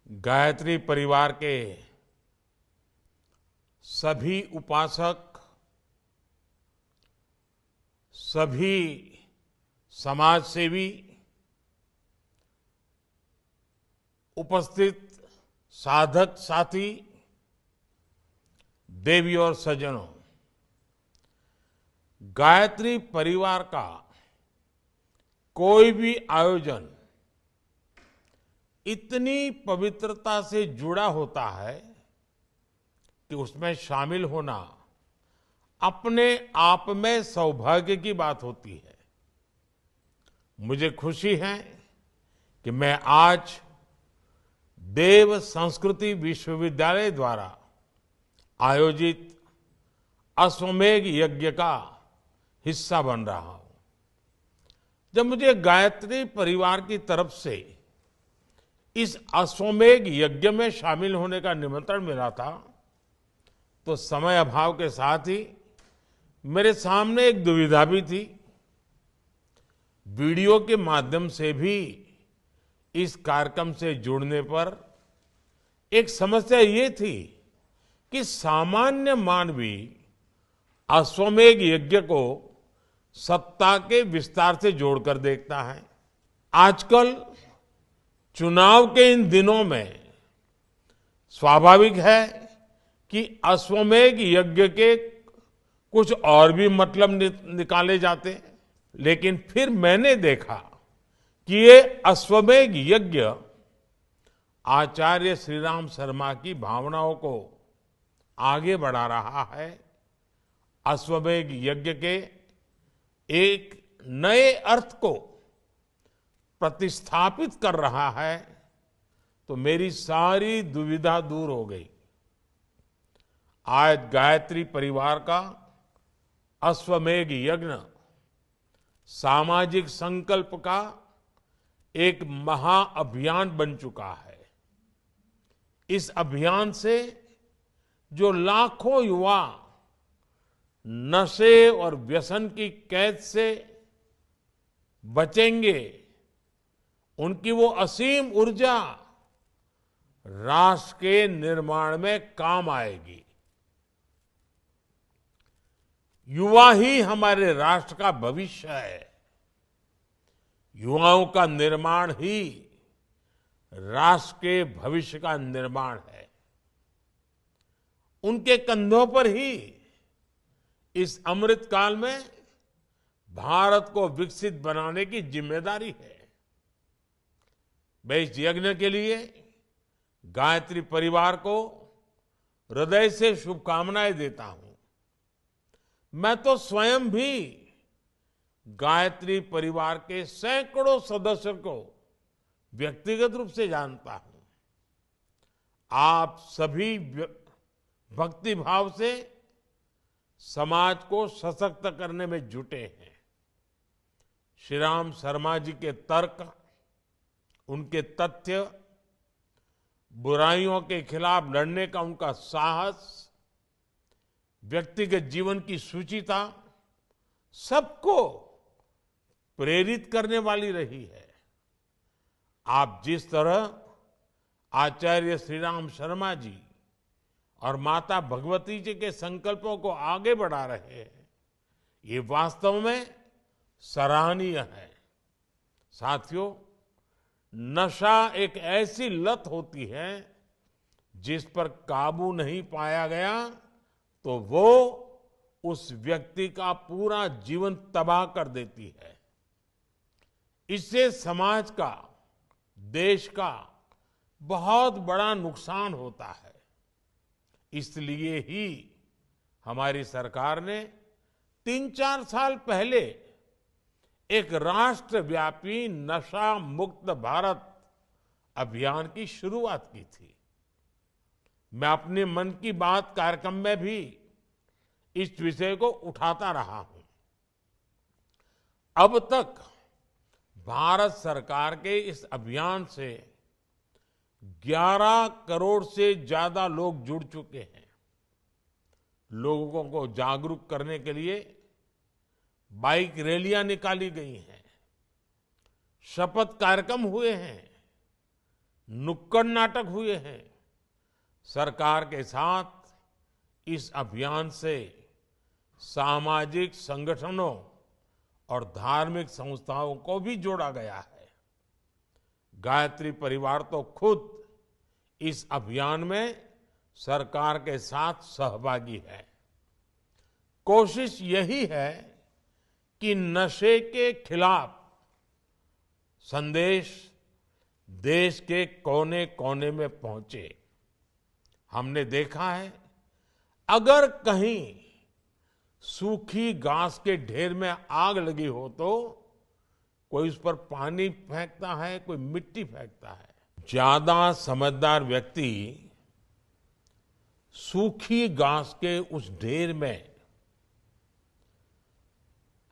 गायत्री परिवार के सभी उपासक, सभी समाज सेवी, उपस्थित साधक साथी, देवी और सज्जनों, गायत्री परिवार का कोई भी आयोजन इतनी पवित्रता से जुड़ा होता है कि उसमें शामिल होना अपने आप में सौभाग्य की बात होती है। मुझे खुशी है कि मैं आज देव संस्कृति विश्वविद्यालय द्वारा आयोजित अश्वमेध यज्ञ का हिस्सा बन रहा हूं। जब मुझे गायत्री परिवार की तरफ से इस अश्वमेध यज्ञ में शामिल होने का निमंत्रण मिला था, तो समय अभाव के साथ ही मेरे सामने एक दुविधा भी थी। वीडियो के माध्यम से भी इस कार्यक्रम से जुड़ने पर एक समस्या ये थी कि सामान्य मानवी अश्वमेध यज्ञ को सत्ता के विस्तार से जोड़कर देखता है। आजकल चुनाव के इन दिनों में स्वाभाविक है कि अश्वमेध यज्ञ के कुछ और भी मतलब निकाले जाते हैं, लेकिन फिर मैंने देखा कि ये अश्वमेध यज्ञ आचार्य श्री राम शर्मा की भावनाओं को आगे बढ़ा रहा है। अश्वमेध यज्ञ के एक नए अर्थ को प्रतिस्थापित कर रहा है, तो मेरी सारी दुविधा दूर हो गई। आज गायत्री परिवार का अश्वमेध यज्ञ सामाजिक संकल्प का एक महाअभियान बन चुका है। इस अभियान से जो लाखों युवा नशे और व्यसन की कैद से बचेंगे, उनकी वो असीम ऊर्जा राष्ट्र के निर्माण में काम आएगी। युवा ही हमारे राष्ट्र का भविष्य है। युवाओं का निर्माण ही राष्ट्र के भविष्य का निर्माण है। उनके कंधों पर ही इस अमृत काल में भारत को विकसित बनाने की जिम्मेदारी है। मैं इस यज्ञ के लिए गायत्री परिवार को हृदय से शुभकामनाएं देता हूं। मैं तो स्वयं भी गायत्री परिवार के सैकड़ों सदस्यों को व्यक्तिगत रूप से जानता हूं। आप सभी भक्ति भाव से समाज को सशक्त करने में जुटे हैं। श्री राम शर्मा जी के तर्क, उनके तथ्य, बुराइयों के खिलाफ लड़ने का उनका साहस, व्यक्तिगत जीवन की सुचिता सबको प्रेरित करने वाली रही है। आप जिस तरह आचार्य श्री राम शर्मा जी और माता भगवती जी के संकल्पों को आगे बढ़ा रहे हैं, ये वास्तव में सराहनीय है। साथियों, नशा एक ऐसी लत होती है जिस पर काबू नहीं पाया गया तो वो उस व्यक्ति का पूरा जीवन तबाह कर देती है। इससे समाज का, देश का बहुत बड़ा नुकसान होता है। इसलिए ही हमारी सरकार ने 3-4 साल पहले एक राष्ट्रव्यापी नशा मुक्त भारत अभियान की शुरुआत की थी। मैं अपने मन की बात कार्यक्रम में भी इस विषय को उठाता रहा हूं। अब तक भारत सरकार के इस अभियान से 11 करोड़ से ज्यादा लोग जुड़ चुके हैं। लोगों को जागरूक करने के लिए बाइक रैलियां निकाली गई हैं, शपथ कार्यक्रम हुए हैं, नुक्कड़ नाटक हुए हैं। सरकार के साथ इस अभियान से सामाजिक संगठनों और धार्मिक संस्थाओं को भी जोड़ा गया है। गायत्री परिवार तो खुद इस अभियान में सरकार के साथ सहभागी है। कोशिश यही है कि नशे के खिलाफ संदेश देश के कोने कोने में पहुंचे। हमने देखा है, अगर कहीं सूखी घास के ढेर में आग लगी हो तो कोई उस पर पानी फेंकता है, कोई मिट्टी फेंकता है। ज्यादा समझदार व्यक्ति सूखी घास के उस ढेर में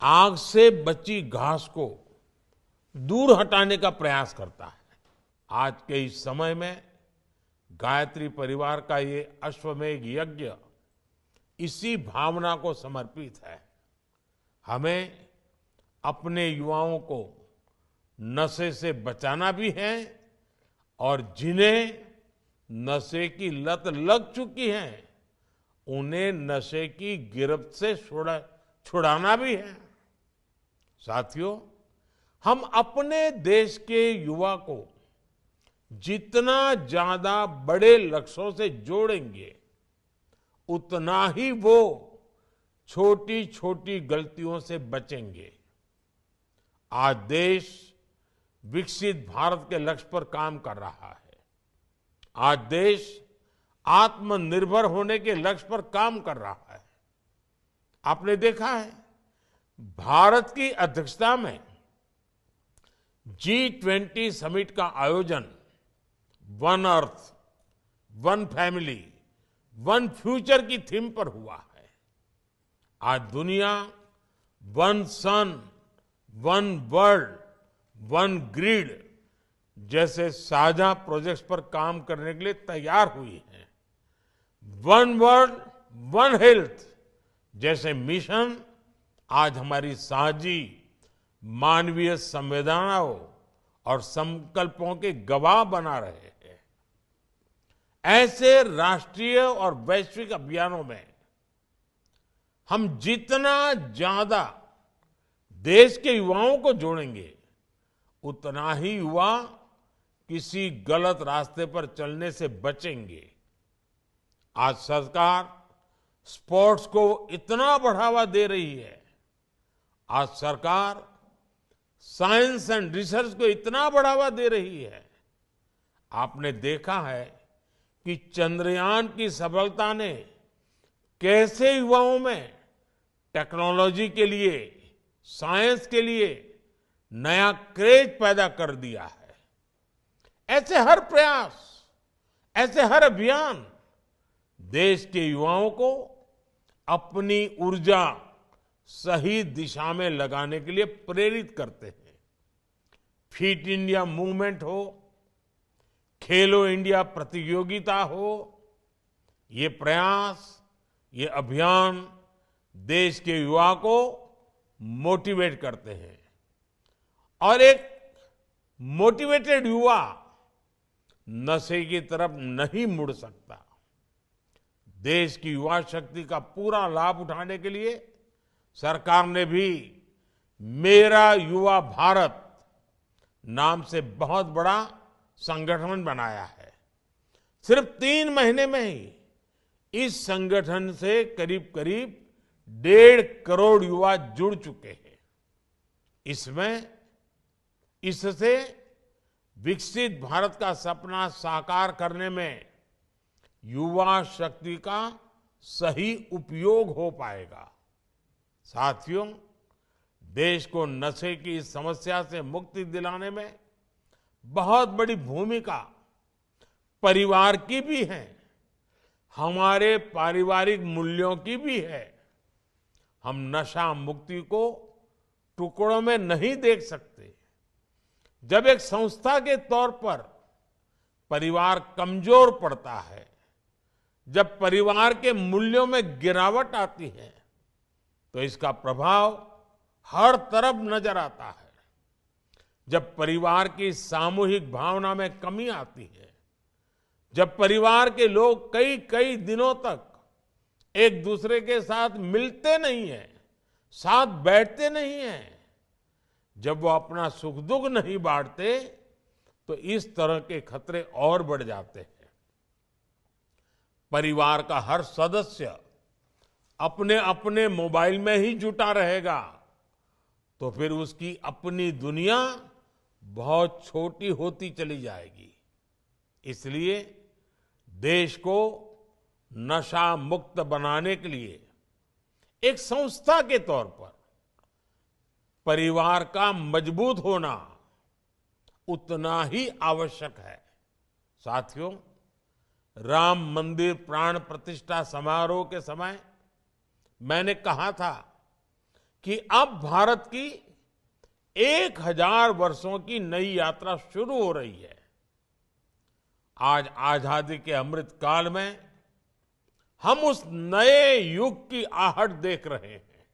आग से बची घास को दूर हटाने का प्रयास करता है। आज के इस समय में गायत्री परिवार का ये अश्वमेध यज्ञ इसी भावना को समर्पित है। हमें अपने युवाओं को नशे से बचाना भी है और जिन्हें नशे की लत लग चुकी है उन्हें नशे की गिरफ्त से छुड़ाना भी है। साथियों, हम अपने देश के युवा को जितना ज्यादा बड़े लक्ष्यों से जोड़ेंगे उतना ही वो छोटी छोटी गलतियों से बचेंगे। आज देश विकसित भारत के लक्ष्य पर काम कर रहा है। आज देश आत्मनिर्भर होने के लक्ष्य पर काम कर रहा है। आपने देखा है, भारत की अध्यक्षता में G20 समिट का आयोजन one earth, one family, one future की थीम पर हुआ है। आज दुनिया वन सन, वन वर्ल्ड, वन ग्रिड जैसे साझा प्रोजेक्ट्स पर काम करने के लिए तैयार हुई है। वन वर्ल्ड, वन हेल्थ जैसे मिशन आज हमारी साझी मानवीय संवेदनाओं और संकल्पों के गवाह बना रहे हैं। ऐसे राष्ट्रीय और वैश्विक अभियानों में हम जितना ज्यादा देश के युवाओं को जोड़ेंगे उतना ही युवा किसी गलत रास्ते पर चलने से बचेंगे। आज सरकार स्पोर्ट्स को इतना बढ़ावा दे रही है, आज सरकार साइंस एंड रिसर्च को इतना बढ़ावा दे रही है। आपने देखा है कि चंद्रयान की सफलता ने कैसे युवाओं में टेक्नोलॉजी के लिए, साइंस के लिए नया क्रेज पैदा कर दिया है। ऐसे हर प्रयास, ऐसे हर अभियान देश के युवाओं को अपनी ऊर्जा सही दिशा में लगाने के लिए प्रेरित करते हैं। फिट इंडिया मूवमेंट हो, खेलो इंडिया प्रतियोगिता हो, ये प्रयास, ये अभियान देश के युवा को मोटिवेट करते हैं और एक मोटिवेटेड युवा नशे की तरफ नहीं मुड़ सकता। देश की युवा शक्ति का पूरा लाभ उठाने के लिए सरकार ने भी मेरा युवा भारत नाम से बहुत बड़ा संगठन बनाया है। सिर्फ 3 महीने में ही इस संगठन से करीब करीब 1.5 करोड़ युवा जुड़ चुके हैं। इससे विकसित भारत का सपना साकार करने में युवा शक्ति का सही उपयोग हो पाएगा। साथियों, देश को नशे की इस समस्या से मुक्ति दिलाने में बहुत बड़ी भूमिका परिवार की भी है, हमारे पारिवारिक मूल्यों की भी है। हम नशा मुक्ति को टुकड़ों में नहीं देख सकते। जब एक संस्था के तौर पर परिवार कमजोर पड़ता है, जब परिवार के मूल्यों में गिरावट आती है, तो इसका प्रभाव हर तरफ नजर आता है। जब परिवार की सामूहिक भावना में कमी आती है, जब परिवार के लोग कई कई दिनों तक एक दूसरे के साथ मिलते नहीं हैं, साथ बैठते नहीं हैं, जब वो अपना सुख दुख नहीं बांटते, तो इस तरह के खतरे और बढ़ जाते हैं। परिवार का हर सदस्य अपने अपने मोबाइल में ही जुटा रहेगा, तो फिर उसकी अपनी दुनिया बहुत छोटी होती चली जाएगी। इसलिए देश को नशा मुक्त बनाने के लिए एक संस्था के तौर पर परिवार का मजबूत होना उतना ही आवश्यक है। साथियों, राम मंदिर प्राण प्रतिष्ठा समारोह के समय मैंने कहा था कि अब भारत की 1000 वर्षों की नई यात्रा शुरू हो रही है। आज आजादी के अमृत काल में हम उस नए युग की आहट देख रहे हैं।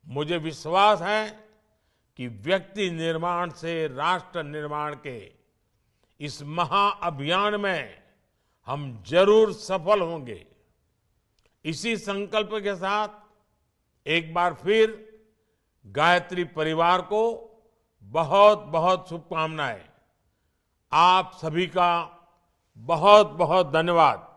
मुझे विश्वास है कि व्यक्ति निर्माण से राष्ट्र निर्माण के इस महाअभियान में हम जरूर सफल होंगे। इसी संकल्प के साथ एक बार फिर गायत्री परिवार को बहुत बहुत शुभकामनाएं। आप सभी का बहुत बहुत धन्यवाद।